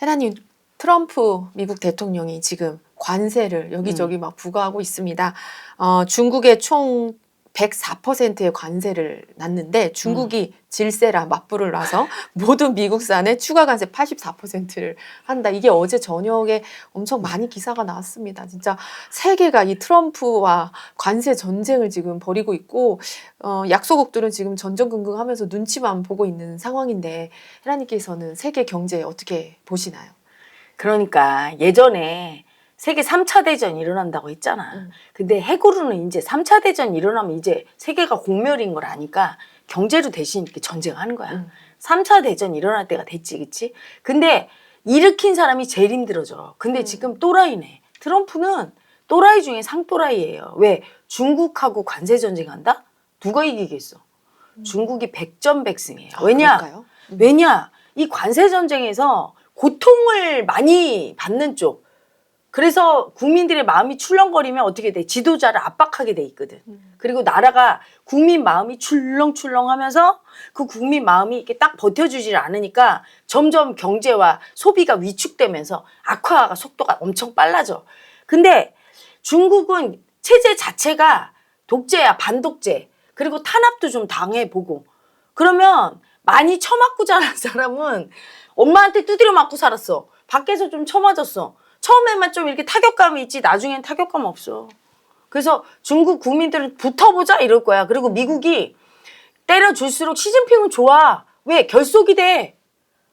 헤라님, 트럼프 미국 대통령이 지금 관세를 여기저기 막 부과하고 있습니다. 중국에 총 104%의 관세를 놨는데 중국이 질세라 맞불을 놔서 모든 미국산에 추가 관세 84%를 한다. 이게 어제 저녁에 엄청 많이 기사가 나왔습니다. 진짜 세계가 이 트럼프와 관세 전쟁을 지금 벌이고 있고 약소국들은 지금 전전긍긍하면서 눈치만 보고 있는 상황인데 헤라님께서는 세계 경제 어떻게 보시나요? 그러니까 예전에 세계 3차 대전이 일어난다고 했잖아. 근데 핵으로는 이제 3차 대전이 일어나면 이제 세계가 공멸인 걸 아니까 경제로 대신 이렇게 전쟁하는 거야. 3차 대전이 일어날 때가 됐지, 그치? 근데 일으킨 사람이 제일 힘들어져. 근데 지금 또라이네. 트럼프는 또라이 중에 상또라이예요. 왜? 중국하고 관세 전쟁한다? 누가 이기겠어? 중국이 백전백승이에요. 왜냐? 그럴까요? 왜냐? 이 관세 전쟁에서 고통을 많이 받는 쪽. 그래서 국민들의 마음이 출렁거리면 어떻게 돼? 지도자를 압박하게 돼 있거든. 그리고 나라가 국민 마음이 출렁출렁하면서 그 국민 마음이 이렇게 딱 버텨주질 않으니까 점점 경제와 소비가 위축되면서 악화가 속도가 엄청 빨라져. 근데 중국은 체제 자체가 독재야, 반독재. 그리고 탄압도 좀 당해보고. 그러면 많이 처맞고 자란 사람은 엄마한테 두드려 맞고 살았어. 밖에서 좀 처맞았어. 처음에만 좀 이렇게 타격감이 있지 나중엔 타격감 없어. 그래서 중국 국민들은 붙어보자 이럴 거야. 그리고 미국이 때려줄수록 시진핑은 좋아. 왜? 결속이 돼.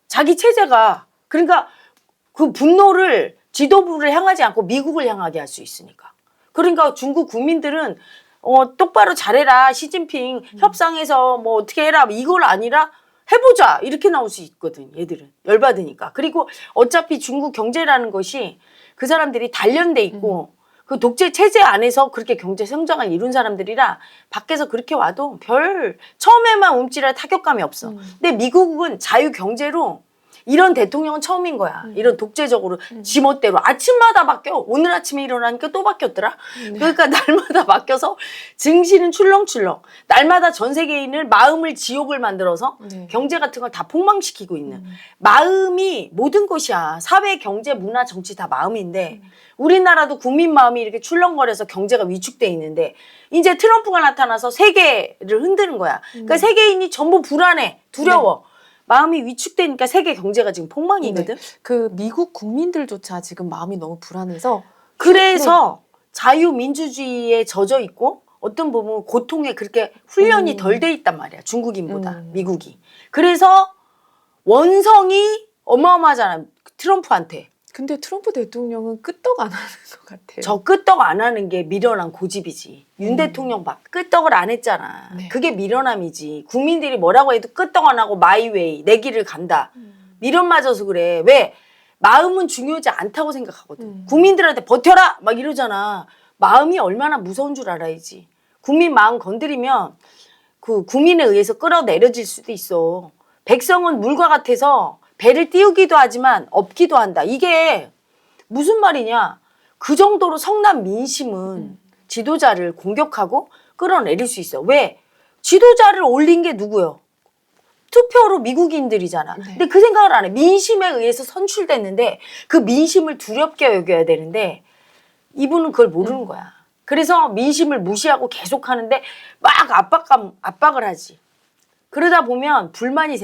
자기 체제가. 그러니까 그 분노를 지도부를 향하지 않고 미국을 향하게 할 수 있으니까. 그러니까 중국 국민들은 똑바로 잘해라. 시진핑 협상해서 뭐 어떻게 해라. 이걸 아니라 해보자 이렇게 나올 수 있거든. 얘들은 열받으니까. 그리고 어차피 중국 경제라는 것이 그 사람들이 단련돼 있고 그 독재 체제 안에서 그렇게 경제 성장을 이룬 사람들이라 밖에서 그렇게 와도 별 처음에만 움찔할 타격감이 없어. 근데 미국은 자유 경제로 이런 대통령은 처음인 거야. 이런 독재적으로 지멋대로 아침마다 바뀌어. 오늘 아침에 일어나니까 또 바뀌었더라. 그러니까 날마다 바뀌어서 증시는 출렁출렁. 날마다 전 세계인을 마음을 지옥을 만들어서 경제 같은 걸 다 폭망시키고 있는. 마음이 모든 것이야. 사회, 경제, 문화, 정치 다 마음인데 우리나라도 국민 마음이 이렇게 출렁거려서 경제가 위축돼 있는데 이제 트럼프가 나타나서 세계를 흔드는 거야. 그러니까 세계인이 전부 불안해. 두려워. 마음이 위축되니까 세계 경제가 지금 폭망이거든. 그 미국 국민들조차 지금 마음이 너무 불안해서 그래서 자유민주주의에 젖어 있고 어떤 부분 고통에 그렇게 훈련이 덜 돼 있단 말이야. 중국인보다 미국이. 그래서 원성이 어마어마하잖아. 트럼프한테. 근데 트럼프 대통령은 끄떡 안 하는 것 같아요. 저 끄떡 안 하는 게 미련한 고집이지. 윤 대통령 봐. 끄떡을 안 했잖아. 네. 그게 미련함이지. 국민들이 뭐라고 해도 끄떡 안 하고 마이웨이 내 길을 간다. 미련 맞아서 그래. 왜? 마음은 중요하지 않다고 생각하거든. 국민들한테 버텨라 막 이러잖아. 마음이 얼마나 무서운 줄 알아야지. 국민 마음 건드리면 그 국민에 의해서 끌어내려질 수도 있어. 백성은 물과 같아서 배를 띄우기도 하지만 업기도 한다. 이게 무슨 말이냐. 그 정도로 성난 민심은 지도자를 공격하고 끌어내릴 수 있어. 왜? 지도자를 올린 게 누구요? 투표로 미국인들이잖아. 근데 그 생각을 안 해. 민심에 의해서 선출됐는데 그 민심을 두렵게 여겨야 되는데 이분은 그걸 모르는 거야. 그래서 민심을 무시하고 계속 하는데 막 압박을 하지. 그러다 보면 불만이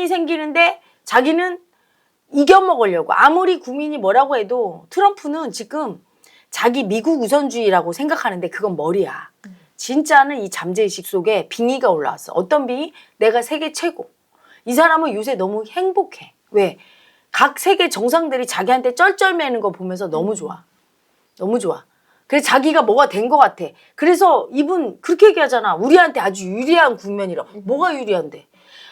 생기는데 자기는 이겨먹으려고. 아무리 국민이 뭐라고 해도 트럼프는 지금 자기 미국 우선주의라고 생각하는데 그건 머리야. 진짜는 이 잠재의식 속에 빙의가 올라왔어. 어떤 빙의? 내가 세계 최고. 이 사람은 요새 너무 행복해. 왜? 각 세계 정상들이 자기한테 쩔쩔매는 거 보면서 너무 좋아. 너무 좋아. 그래서 자기가 뭐가 된 것 같아. 그래서 이분 그렇게 얘기하잖아. 우리한테 아주 유리한 국면이라. 뭐가 유리한데?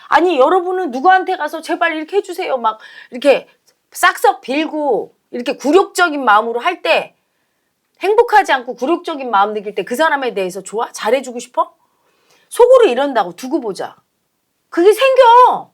아니 여러분은 누구한테 가서 제발 이렇게 해주세요. 막 이렇게 싹싹 빌고 이렇게 굴욕적인 마음으로 할 때 행복하지 않고 굴욕적인 마음 느낄 때 그 사람에 대해서 좋아? 잘해주고 싶어? 속으로 이런다고 두고 보자. 그게 생겨.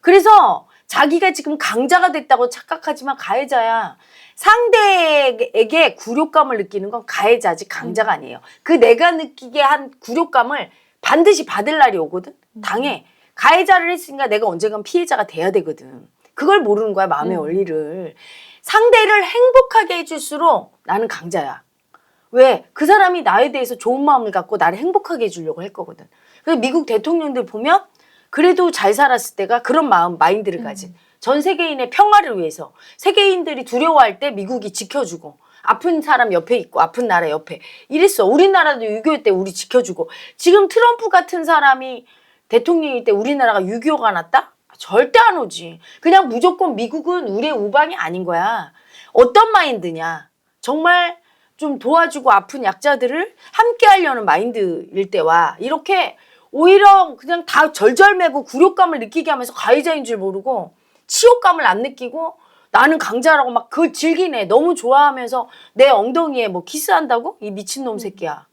그래서 자기가 지금 강자가 됐다고 착각하지만 가해자야. 상대에게 굴욕감을 느끼는 건 가해자지 강자가 아니에요. 그 내가 느끼게 한 굴욕감을 반드시 받을 날이 오거든. 당해. 가해자를 했으니까 내가 언젠간 피해자가 돼야 되거든. 그걸 모르는 거야, 마음의 원리를. 상대를 행복하게 해줄수록 나는 강자야. 왜? 그 사람이 나에 대해서 좋은 마음을 갖고 나를 행복하게 해주려고 할 거거든. 그래서 미국 대통령들 보면 그래도 잘 살았을 때가 그런 마인드를 가진. 전 세계인의 평화를 위해서 세계인들이 두려워할 때 미국이 지켜주고 아픈 사람 옆에 있고 아픈 나라 옆에 이랬어. 우리나라도 6.25 때 우리 지켜주고 지금 트럼프 같은 사람이 대통령일 때 우리나라가 6.25가 났다? 절대 안 오지. 그냥 무조건 미국은 우리의 우방이 아닌 거야. 어떤 마인드냐. 정말 좀 도와주고 아픈 약자들을 함께 하려는 마인드일 때와 이렇게 오히려 그냥 다 절절매고 굴욕감을 느끼게 하면서 가해자인 줄 모르고 치욕감을 안 느끼고 나는 강자라고 막 그걸 즐기네. 너무 좋아하면서 내 엉덩이에 뭐 키스한다고? 이 미친놈 새끼야.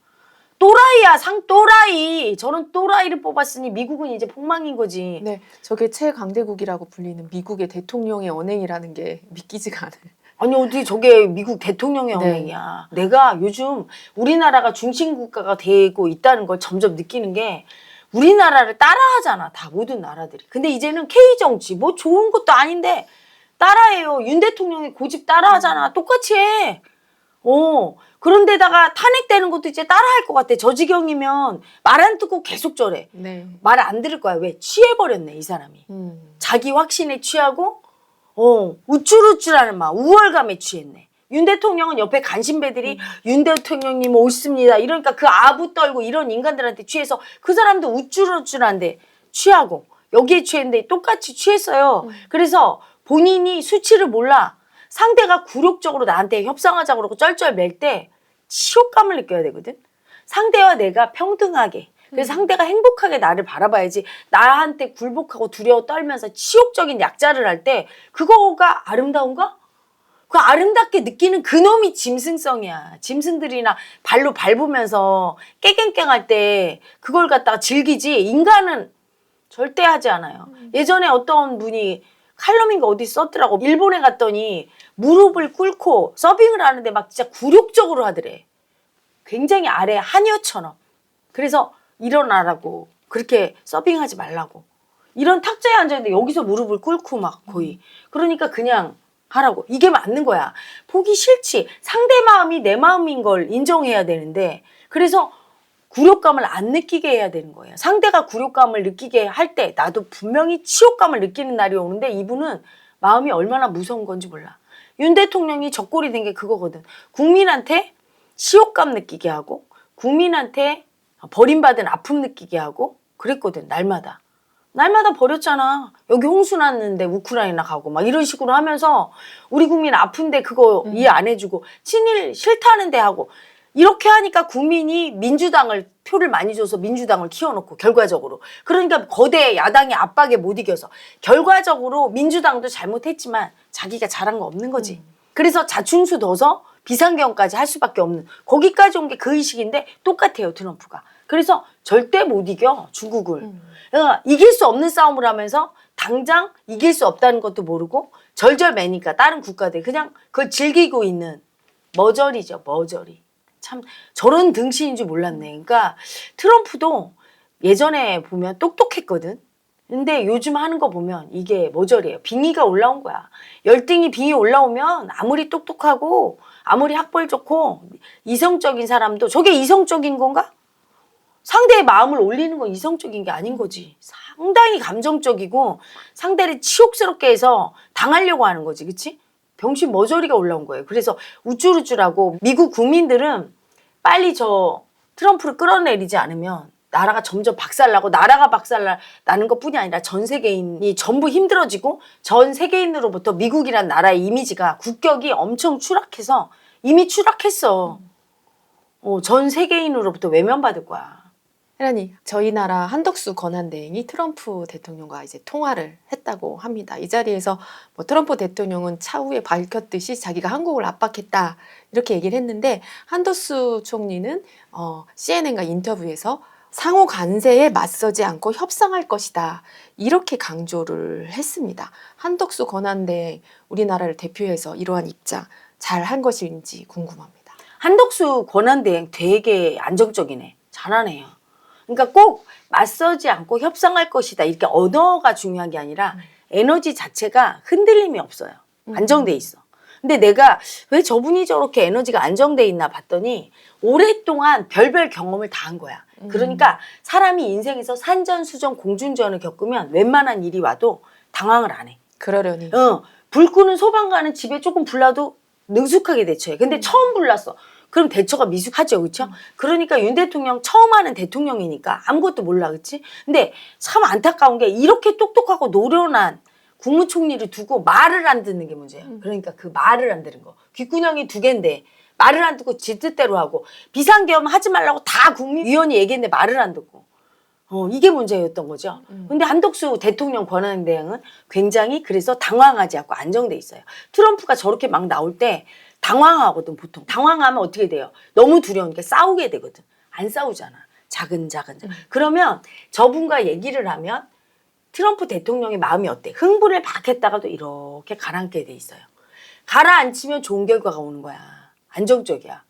또라이야, 또라이. 저런 또라이를 뽑았으니 미국은 이제 폭망인 거지. 네, 저게 최강대국이라고 불리는 미국의 대통령의 언행이라는 게 믿기지가 않아요. 아니 어디 저게 미국 대통령의 네. 언행이야. 내가 요즘 우리나라가 중심국가가 되고 있다는 걸 점점 느끼는 게 우리나라를 따라하잖아. 다 모든 나라들이. 근데 이제는 K정치 뭐 좋은 것도 아닌데 따라해요. 윤 대통령이 고집 따라하잖아. 똑같이 해. 그런데다가 탄핵되는 것도 이제 따라할 것 같아. 저 지경이면 말 안 듣고 계속 저래. 네. 말 안 들을 거야. 왜? 취해버렸네 이 사람이. 자기 확신에 취하고 우쭐우쭐하는 막 우월감에 취했네. 윤 대통령은 옆에 간신배들이 윤 대통령님 옳습니다. 이러니까 그 아부 떨고 이런 인간들한테 취해서 그 사람도 우쭐우쭐한데 취하고 여기에 취했는데 똑같이 취했어요. 그래서 본인이 수치를 몰라. 상대가 굴욕적으로 나한테 협상하자고 그러고 쩔쩔 맬 때 치욕감을 느껴야 되거든. 상대와 내가 평등하게. 그래서 상대가 행복하게 나를 바라봐야지 나한테 굴복하고 두려워 떨면서 치욕적인 약자를 할 때 그거가 아름다운가? 그 아름답게 느끼는 그놈이 짐승성이야. 짐승들이나 발로 밟으면서 깨갱깽할 때 그걸 갖다가 즐기지 인간은 절대 하지 않아요. 예전에 어떤 분이 칼럼인가 어디 썼더라고. 일본에 갔더니 무릎을 꿇고 서빙을 하는데 막 진짜 굴욕적으로 하더래. 굉장히 아래 하녀처럼. 그래서 일어나라고. 그렇게 서빙하지 말라고. 이런 탁자에 앉아있는데 여기서 무릎을 꿇고 막 거의. 그러니까 그냥 하라고. 이게 맞는 거야. 보기 싫지. 상대 마음이 내 마음인 걸 인정해야 되는데 그래서 굴욕감을 안 느끼게 해야 되는 거예요. 상대가 굴욕감을 느끼게 할 때 나도 분명히 치욕감을 느끼는 날이 오는데 이분은 마음이 얼마나 무서운 건지 몰라. 윤 대통령이 적골이 된 게 그거거든. 국민한테 치욕감 느끼게 하고 국민한테 버림받은 아픔 느끼게 하고 그랬거든. 날마다. 날마다 버렸잖아. 여기 홍수 났는데 우크라이나 가고 막 이런 식으로 하면서 우리 국민 아픈데 그거 이해 안 해주고 친일 싫다는데 하고 이렇게 하니까 국민이 민주당을 표를 많이 줘서 민주당을 키워놓고 결과적으로 그러니까 거대 야당의 압박에 못 이겨서 결과적으로 민주당도 잘못했지만 자기가 잘한 거 없는 거지. 그래서 자충수 둬서 비상경까지 할 수밖에 없는 거기까지 온 게 그 의식인데 똑같아요 트럼프가. 그래서 절대 못 이겨 중국을. 그러니까 이길 수 없는 싸움을 하면서 당장 이길 수 없다는 것도 모르고 절절매니까 다른 국가들 그냥 그걸 즐기고 있는 머저리죠 머저리. 참 저런 등신인 줄 몰랐네. 그러니까 트럼프도 예전에 보면 똑똑했거든. 근데 요즘 하는 거 보면 이게 머저리예요. 빙의가 올라온 거야. 열등이 빙의 올라오면 아무리 똑똑하고 아무리 학벌 좋고 이성적인 사람도 저게 이성적인 건가? 상대의 마음을 올리는 건 이성적인 게 아닌 거지. 상당히 감정적이고 상대를 치욕스럽게 해서 당하려고 하는 거지. 그치? 병신 머저리가 올라온 거예요. 그래서 우쭐우쭐하고 미국 국민들은 빨리 저 트럼프를 끌어내리지 않으면 나라가 점점 박살나고 나라가 박살나는 것뿐이 아니라 전 세계인이 전부 힘들어지고 전 세계인으로부터 미국이란 나라의 이미지가 국격이 엄청 추락해서 이미 추락했어. 전 세계인으로부터 외면받을 거야. 혜란이, 저희 나라 한덕수 권한대행이 트럼프 대통령과 이제 통화를 했다고 합니다. 이 자리에서 뭐 트럼프 대통령은 차후에 밝혔듯이 자기가 한국을 압박했다 이렇게 얘기를 했는데 한덕수 총리는 CNN과 인터뷰에서 상호 관세에 맞서지 않고 협상할 것이다 이렇게 강조를 했습니다. 한덕수 권한대행 우리나라를 대표해서 이러한 입장 잘 한 것인지 궁금합니다. 한덕수 권한대행 되게 안정적이네. 잘하네요. 그러니까 꼭 맞서지 않고 협상할 것이다. 이렇게 언어가 중요한 게 아니라 에너지 자체가 흔들림이 없어요. 안정돼 있어. 근데 내가 왜 저분이 저렇게 에너지가 안정돼 있나 봤더니 오랫동안 별별 경험을 다 한 거야. 그러니까 사람이 인생에서 산전수전 공중전을 겪으면 웬만한 일이 와도 당황을 안 해. 그러려니. 불 끄는 소방관은 집에 조금 불나도 능숙하게 대처해. 근데 처음 불났어. 그럼 대처가 미숙하죠, 그렇죠? 그러니까 윤 대통령 처음 하는 대통령이니까 아무것도 몰라, 그렇지? 근데 참 안타까운 게 이렇게 똑똑하고 노련한 국무총리를 두고 말을 안 듣는 게 문제야. 그러니까 그 말을 안 듣는 거. 귓구녕이 2개인데 말을 안 듣고 지 뜻대로 하고 비상계엄 하지 말라고 다 국민위원이 얘기했는데 말을 안 듣고. 이게 문제였던 거죠. 근데 한덕수 대통령 권한대행은 굉장히 그래서 당황하지 않고 안정돼 있어요. 트럼프가 저렇게 막 나올 때 당황하거든, 보통. 당황하면 어떻게 돼요? 너무 두려우니까 싸우게 되거든. 안 싸우잖아. 자근자근. 그러면 저분과 얘기를 하면 트럼프 대통령의 마음이 어때? 흥분을 막 했다가도 이렇게 가라앉게 돼 있어요. 가라앉히면 좋은 결과가 오는 거야. 안정적이야.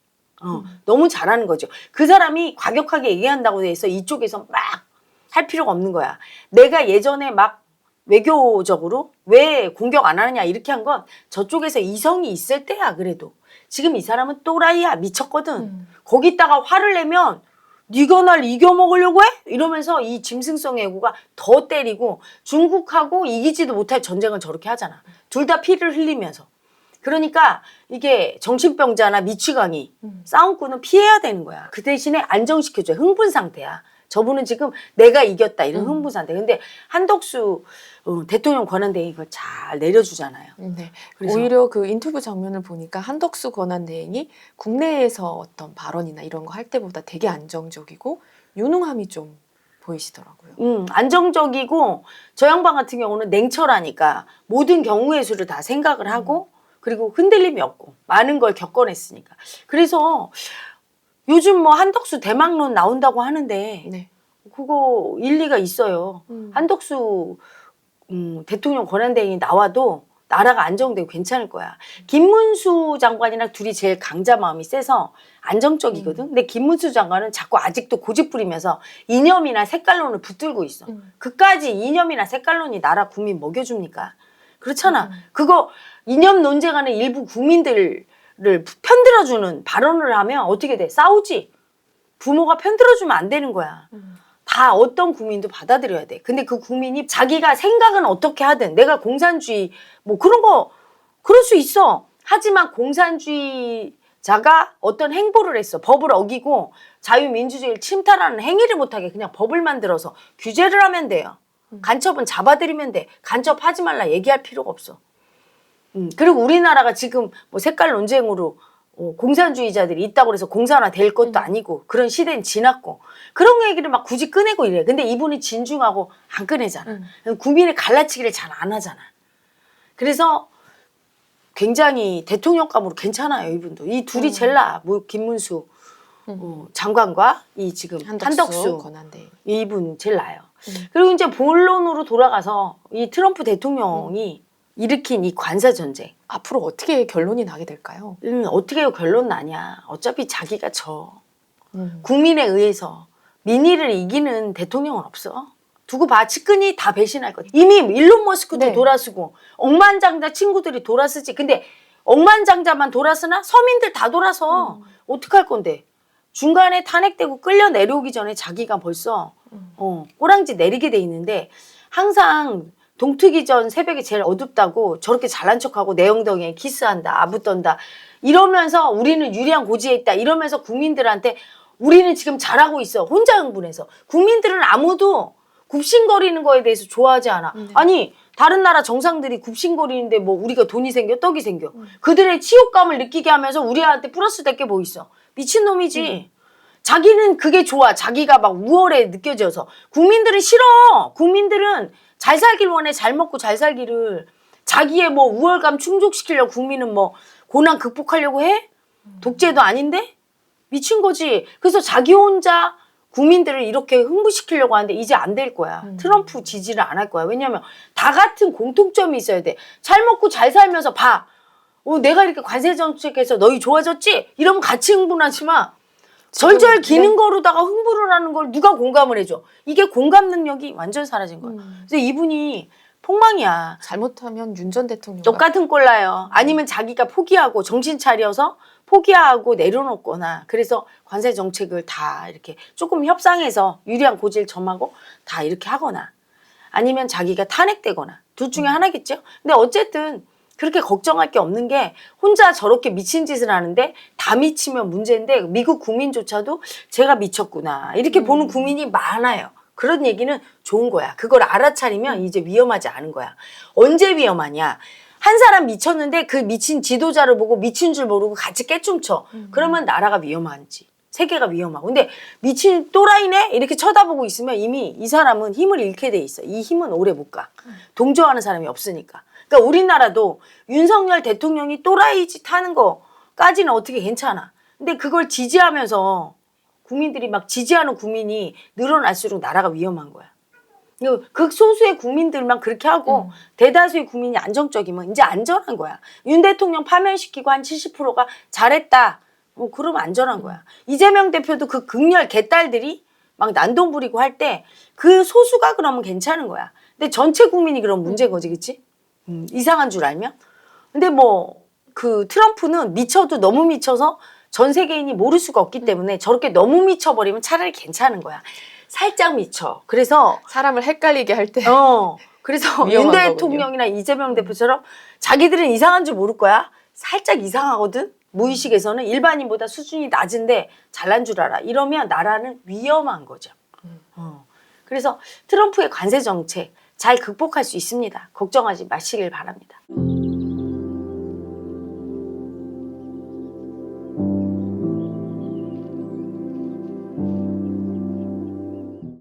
너무 잘하는 거죠. 그 사람이 과격하게 얘기한다고 해서 이쪽에서 막 할 필요가 없는 거야. 내가 예전에 막 외교적으로 왜 공격 안 하느냐 이렇게 한 건 저쪽에서 이성이 있을 때야. 그래도 지금 이 사람은 또라이야. 미쳤거든. 거기다가 화를 내면 네가 날 이겨먹으려고 해? 이러면서 이 짐승성 애고가 더 때리고 중국하고 이기지도 못할 전쟁을 저렇게 하잖아. 둘 다 피를 흘리면서. 그러니까 이게 정신병자나 미취강이 싸움꾼은 피해야 되는 거야. 그 대신에 안정시켜줘야 흥분 상태야. 저분은 지금 내가 이겼다 이런 흥분 상태. 근데 한덕수 대통령 권한대행이 이걸 잘 내려주잖아요. 네. 그래서 오히려 그 인터뷰 장면을 보니까 한덕수 권한대행이 국내에서 어떤 발언이나 이런 거 할 때보다 되게 안정적이고 유능함이 좀 보이시더라고요. 안정적이고 저 양반 같은 경우는 냉철하니까 모든 경우의 수를 다 생각을 하고 그리고 흔들림이 없고 많은 걸 겪어냈으니까. 그래서 요즘 뭐 한덕수 대망론 나온다고 하는데 네. 그거 일리가 있어요. 한덕수 대통령 권한대행이 나와도 나라가 안정되고 괜찮을 거야. 김문수 장관이랑 둘이 제일 강자 마음이 세서 안정적이거든. 근데 김문수 장관은 자꾸 아직도 고집 부리면서 이념이나 색깔론을 붙들고 있어. 그까지 이념이나 색깔론이 나라 국민 먹여줍니까? 그렇잖아. 그거 이념 논쟁하는 일부 국민들을 편들어주는 발언을 하면 어떻게 돼? 싸우지. 부모가 편들어주면 안 되는 거야. 다 어떤 국민도 받아들여야 돼. 근데 그 국민이 자기가 생각은 어떻게 하든 내가 공산주의 뭐 그런 거 그럴 수 있어. 하지만 공산주의자가 어떤 행보를 했어. 법을 어기고 자유민주주의를 침탈하는 행위를 못하게 그냥 법을 만들어서 규제를 하면 돼요. 간첩은 잡아들이면 돼. 간첩하지 말라 얘기할 필요가 없어. 그리고 우리나라가 지금 뭐 색깔 논쟁으로 공산주의자들이 있다고 해서 공산화 될 것도 아니고 그런 시대는 지났고 그런 얘기를 막 굳이 꺼내고 이래. 근데 이분이 진중하고 안 꺼내잖아. 국민의 갈라치기를 잘 안 하잖아. 그래서 굉장히 대통령감으로 괜찮아요. 이분도. 이 둘이 제일 나아. 뭐 김문수 장관과 이 지금 한덕수 권한대행. 이분 제일 나아요. 그리고 이제 본론으로 돌아가서 이 트럼프 대통령이 일으킨 이 관세 전쟁. 앞으로 어떻게 결론이 나게 될까요? 어떻게 결론 나냐. 어차피 자기가 져. 국민에 의해서 민의를 이기는 대통령은 없어. 두고 봐. 측근이 다 배신할 거야. 이미 일론 머스크도 네. 돌아서고 억만장자 친구들이 돌아서지. 근데 억만장자만 돌아서나 서민들 다 돌아서 어떡할 건데. 중간에 탄핵되고 끌려 내려오기 전에 자기가 벌써 꼬랑지 내리게 돼 있는데 항상 동트기 전 새벽에 제일 어둡다고 저렇게 잘난 척하고 내엉덩이에 키스한다, 아부 떤다 이러면서 우리는 유리한 고지에 있다 이러면서 국민들한테 우리는 지금 잘하고 있어. 혼자 흥분해서. 국민들은 아무도 굽신거리는 거에 대해서 좋아하지 않아. 아니 다른 나라 정상들이 굽신거리는데 뭐 우리가 돈이 생겨 떡이 생겨. 그들의 치욕감을 느끼게 하면서 우리한테 플러스 될 게 뭐 있어. 미친놈이지. 자기는 그게 좋아. 자기가 막 우월해 느껴져서. 국민들은 싫어. 국민들은 잘 살길 원해. 잘 먹고 잘 살기를. 자기의 뭐 우월감 충족시키려고 국민은 뭐 고난 극복하려고 해? 독재도 아닌데? 미친 거지. 그래서 자기 혼자 국민들을 이렇게 흥분시키려고 하는데 이제 안 될 거야. 트럼프 지지를 안 할 거야. 왜냐하면 다 같은 공통점이 있어야 돼. 잘 먹고 잘 살면서 봐. 내가 이렇게 관세 정책해서 너희 좋아졌지? 이러면 같이 흥분하지 마. 절절 기는 거로다가 흥분을 하는 걸 누가 공감을 해줘. 이게 공감 능력이 완전 사라진 거야. 그래서 이분이 폭망이야. 잘못하면 윤 전 대통령 똑같은 꼴나요. 아니면 자기가 포기하고 정신 차려서 포기하고 내려놓거나 그래서 관세 정책을 다 이렇게 조금 협상해서 유리한 고지를 점하고 다 이렇게 하거나 아니면 자기가 탄핵되거나 둘 중에 하나겠죠. 근데 어쨌든 그렇게 걱정할 게 없는 게 혼자 저렇게 미친 짓을 하는데 다 미치면 문제인데 미국 국민조차도 제가 미쳤구나 이렇게 보는 국민이 많아요. 그런 얘기는 좋은 거야. 그걸 알아차리면 이제 위험하지 않은 거야. 언제 위험하냐. 한 사람 미쳤는데 그 미친 지도자를 보고 미친 줄 모르고 같이 깨춤춰. 그러면 나라가 위험한지. 세계가 위험하고. 근데 미친 또라이네? 이렇게 쳐다보고 있으면 이미 이 사람은 힘을 잃게 돼 있어. 이 힘은 오래 못 가. 동조하는 사람이 없으니까. 그러니까 우리나라도 윤석열 대통령이 또라이 짓 하는 거까지는 어떻게 괜찮아. 근데 그걸 지지하면서 국민들이 막 지지하는 국민이 늘어날수록 나라가 위험한 거야. 극소수의 국민들만 그렇게 하고 대다수의 국민이 안정적이면 이제 안전한 거야. 윤 대통령 파면시키고 한 70%가 잘했다. 그러면 안전한 거야. 이재명 대표도 그 극렬 개딸들이 막 난동 부리고 할 때 그 소수가 그러면 괜찮은 거야. 근데 전체 국민이 그럼 문제인 거지, 그치? 이상한 줄 알면? 근데 뭐 그 트럼프는 미쳐도 너무 미쳐서 전 세계인이 모를 수가 없기 때문에 저렇게 너무 미쳐버리면 차라리 괜찮은 거야. 살짝 미쳐. 그래서 사람을 헷갈리게 할 때 그래서 위험한 윤 거군요. 대통령이나 이재명 대표처럼 자기들은 이상한 줄 모를 거야. 살짝 이상하거든. 무의식에서는 일반인보다 수준이 낮은데 잘난 줄 알아. 이러면 나라는 위험한 거죠. 그래서 트럼프의 관세 정책 잘 극복할 수 있습니다. 걱정하지 마시길 바랍니다.